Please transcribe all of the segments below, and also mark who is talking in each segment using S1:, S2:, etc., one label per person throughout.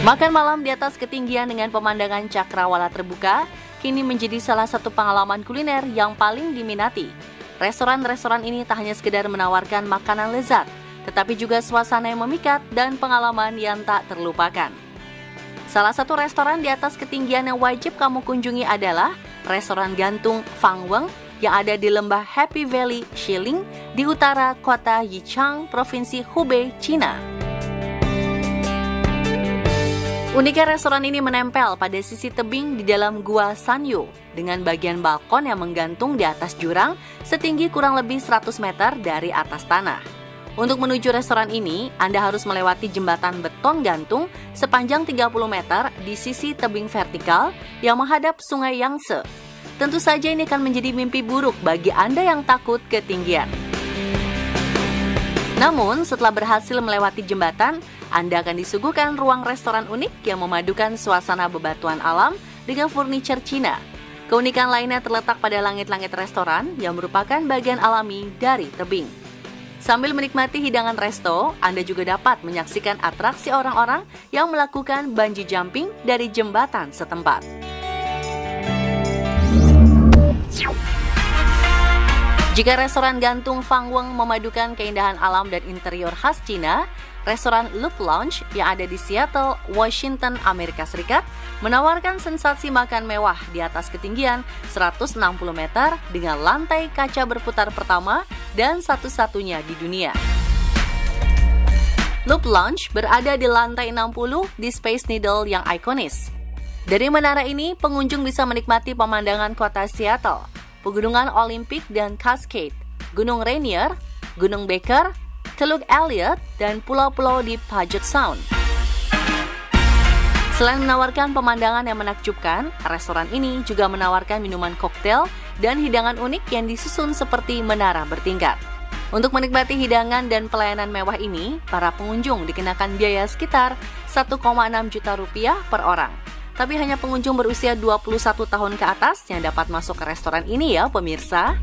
S1: Makan malam di atas ketinggian dengan pemandangan cakrawala terbuka kini menjadi salah satu pengalaman kuliner yang paling diminati. Restoran-restoran ini tak hanya sekedar menawarkan makanan lezat, tetapi juga suasana yang memikat dan pengalaman yang tak terlupakan. Salah satu restoran di atas ketinggian yang wajib kamu kunjungi adalah restoran gantung Fang Weng yang ada di lembah Happy Valley, Xiling, di utara kota Yichang, Provinsi Hubei, China. Uniknya restoran ini menempel pada sisi tebing di dalam Gua Sanyu dengan bagian balkon yang menggantung di atas jurang setinggi kurang lebih 100 meter dari atas tanah. Untuk menuju restoran ini, Anda harus melewati jembatan beton gantung sepanjang 30 meter di sisi tebing vertikal yang menghadap Sungai Yangtze. Tentu saja ini akan menjadi mimpi buruk bagi Anda yang takut ketinggian. Namun, setelah berhasil melewati jembatan, Anda akan disuguhkan ruang restoran unik yang memadukan suasana bebatuan alam dengan furniture Cina. Keunikan lainnya terletak pada langit-langit restoran yang merupakan bagian alami dari tebing. Sambil menikmati hidangan resto, Anda juga dapat menyaksikan atraksi orang-orang yang melakukan bungee jumping dari jembatan setempat. Jika restoran gantung Fang Weng memadukan keindahan alam dan interior khas Cina, restoran Loop Lounge yang ada di Seattle, Washington, Amerika Serikat menawarkan sensasi makan mewah di atas ketinggian 160 meter dengan lantai kaca berputar pertama dan satu-satunya di dunia. Loop Lounge berada di lantai 60 di Space Needle yang ikonis. Dari menara ini, pengunjung bisa menikmati pemandangan kota Seattle, Pegunungan Olimpik dan Cascade, Gunung Rainier, Gunung Baker, Teluk Elliott, dan pulau-pulau di Puget Sound. Selain menawarkan pemandangan yang menakjubkan, restoran ini juga menawarkan minuman koktail dan hidangan unik yang disusun seperti menara bertingkat. Untuk menikmati hidangan dan pelayanan mewah ini, para pengunjung dikenakan biaya sekitar 1,6 juta rupiah per orang. Tapi hanya pengunjung berusia 21 tahun ke atas yang dapat masuk ke restoran ini ya pemirsa.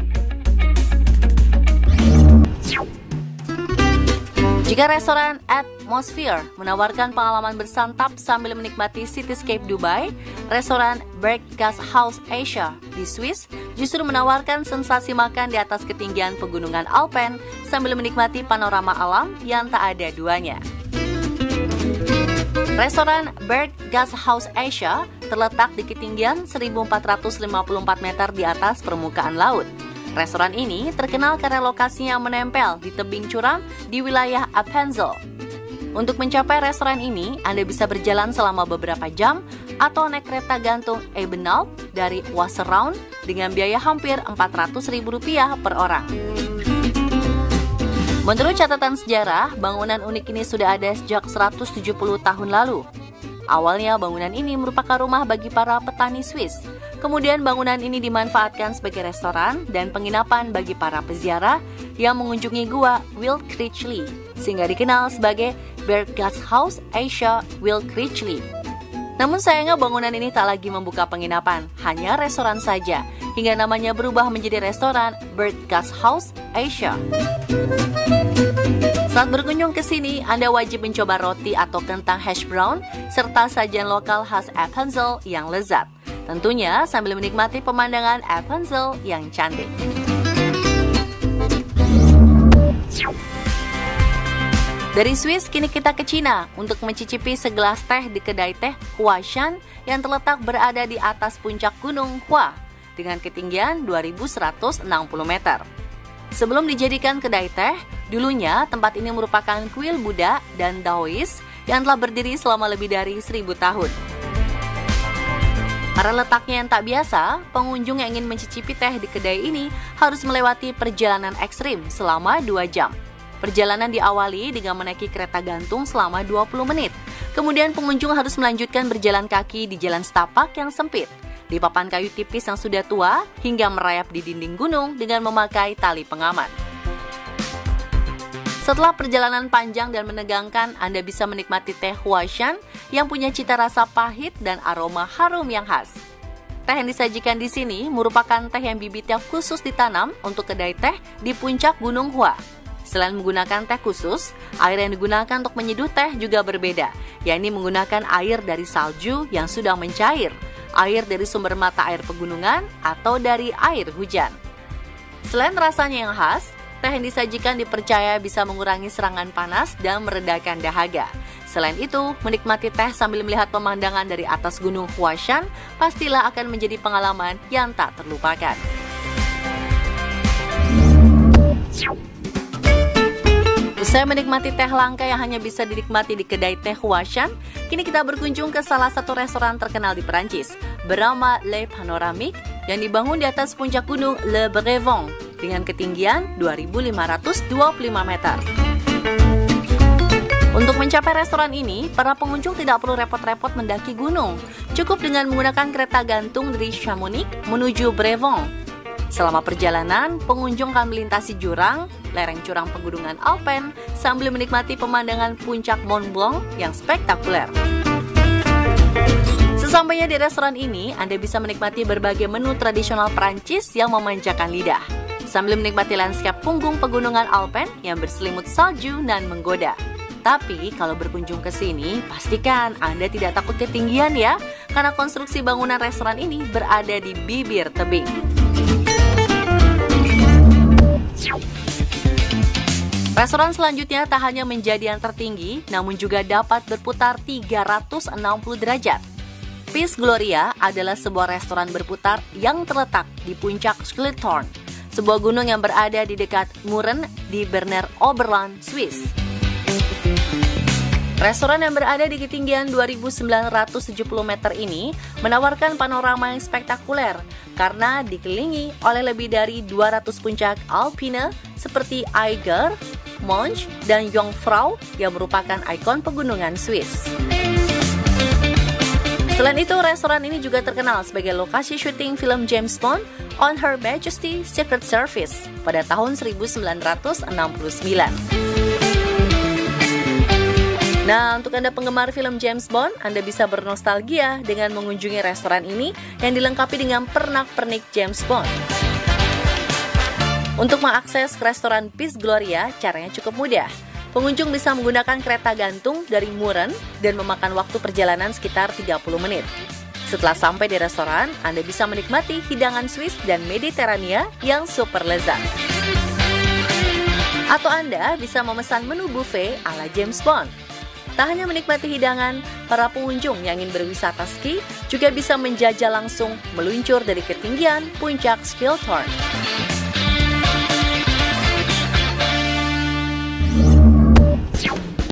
S1: Jika restoran Atmosphere menawarkan pengalaman bersantap sambil menikmati cityscape Dubai, restoran Berggasthaus Asia di Swiss justru menawarkan sensasi makan di atas ketinggian pegunungan Alpen sambil menikmati panorama alam yang tak ada duanya. Restoran Berggasthaus Asia terletak di ketinggian 1454 meter di atas permukaan laut. Restoran ini terkenal karena lokasinya menempel di tebing curam di wilayah Appenzell. Untuk mencapai restoran ini, Anda bisa berjalan selama beberapa jam atau naik kereta gantung Ebenalp dari Wasserraun dengan biaya hampir Rp400.000 per orang. Menurut catatan sejarah, bangunan unik ini sudah ada sejak 170 tahun lalu. Awalnya bangunan ini merupakan rumah bagi para petani Swiss. Kemudian bangunan ini dimanfaatkan sebagai restoran dan penginapan bagi para peziarah yang mengunjungi gua Wildkirchli, sehingga dikenal sebagai Berggasthaus Asia Wildkirchli. Namun sayangnya bangunan ini tak lagi membuka penginapan, hanya restoran saja, hingga namanya berubah menjadi restoran Berggasthaus Asia. Saat berkunjung ke sini, Anda wajib mencoba roti atau kentang hash brown serta sajian lokal khas Appenzell yang lezat. Tentunya sambil menikmati pemandangan Appenzell yang cantik. Dari Swiss, kini kita ke Cina untuk mencicipi segelas teh di kedai teh Huashan yang terletak berada di atas puncak gunung Hua dengan ketinggian 2160 meter. Sebelum dijadikan kedai teh, dulunya tempat ini merupakan kuil Buddha dan Daois yang telah berdiri selama lebih dari 1000 tahun. Karena letaknya yang tak biasa, pengunjung yang ingin mencicipi teh di kedai ini harus melewati perjalanan ekstrim selama 2 jam. Perjalanan diawali dengan menaiki kereta gantung selama 20 menit. Kemudian pengunjung harus melanjutkan berjalan kaki di jalan setapak yang sempit, di papan kayu tipis yang sudah tua, hingga merayap di dinding gunung dengan memakai tali pengaman. Setelah perjalanan panjang dan menegangkan, Anda bisa menikmati teh Huashan yang punya cita rasa pahit dan aroma harum yang khas. Teh yang disajikan di sini merupakan teh yang bibitnya khusus ditanam untuk kedai teh di puncak Gunung Hua. Selain menggunakan teh khusus, air yang digunakan untuk menyeduh teh juga berbeda, yakni menggunakan air dari salju yang sudah mencair, air dari sumber mata air pegunungan, atau dari air hujan. Selain rasanya yang khas, teh yang disajikan dipercaya bisa mengurangi serangan panas dan meredakan dahaga. Selain itu, menikmati teh sambil melihat pemandangan dari atas gunung Huashan pastilah akan menjadi pengalaman yang tak terlupakan. Usai menikmati teh langka yang hanya bisa dinikmati di kedai teh Huashan, kini kita berkunjung ke salah satu restoran terkenal di Perancis, bernama Le Panoramique, yang dibangun di atas puncak gunung Le Brevent dengan ketinggian 2.525 meter. Untuk mencapai restoran ini, para pengunjung tidak perlu repot-repot mendaki gunung. Cukup dengan menggunakan kereta gantung dari Chamonix menuju Brevent. Selama perjalanan, pengunjung akan melintasi jurang, lereng curang pegunungan Alpen, sambil menikmati pemandangan puncak Mont Blanc yang spektakuler. Sesampainya di restoran ini, Anda bisa menikmati berbagai menu tradisional Prancis yang memanjakan lidah, sambil menikmati lanskap punggung pegunungan Alpen yang berselimut salju dan menggoda. Tapi kalau berkunjung ke sini, pastikan Anda tidak takut ketinggian ya, karena konstruksi bangunan restoran ini berada di bibir tebing. Restoran selanjutnya tak hanya menjadi yang tertinggi, namun juga dapat berputar 360 derajat. Piz Gloria adalah sebuah restoran berputar yang terletak di puncak Skeletorn, sebuah gunung yang berada di dekat Muren di Berner Oberland, Swiss. Restoran yang berada di ketinggian 2.970 meter ini menawarkan panorama yang spektakuler karena dikelilingi oleh lebih dari 200 puncak alpine seperti Eiger, Monch, dan Jungfrau yang merupakan ikon pegunungan Swiss. Selain itu, restoran ini juga terkenal sebagai lokasi syuting film James Bond On Her Majesty's Secret Service pada tahun 1969. Nah, untuk Anda penggemar film James Bond, Anda bisa bernostalgia dengan mengunjungi restoran ini yang dilengkapi dengan pernak-pernik James Bond. Untuk mengakses ke restoran Piz Gloria, caranya cukup mudah. Pengunjung bisa menggunakan kereta gantung dari Muren dan memakan waktu perjalanan sekitar 30 menit. Setelah sampai di restoran, Anda bisa menikmati hidangan Swiss dan Mediterania yang super lezat. Atau Anda bisa memesan menu buffet ala James Bond. Tak hanya menikmati hidangan, para pengunjung yang ingin berwisata ski juga bisa menjajal langsung meluncur dari ketinggian puncak Skeletorn.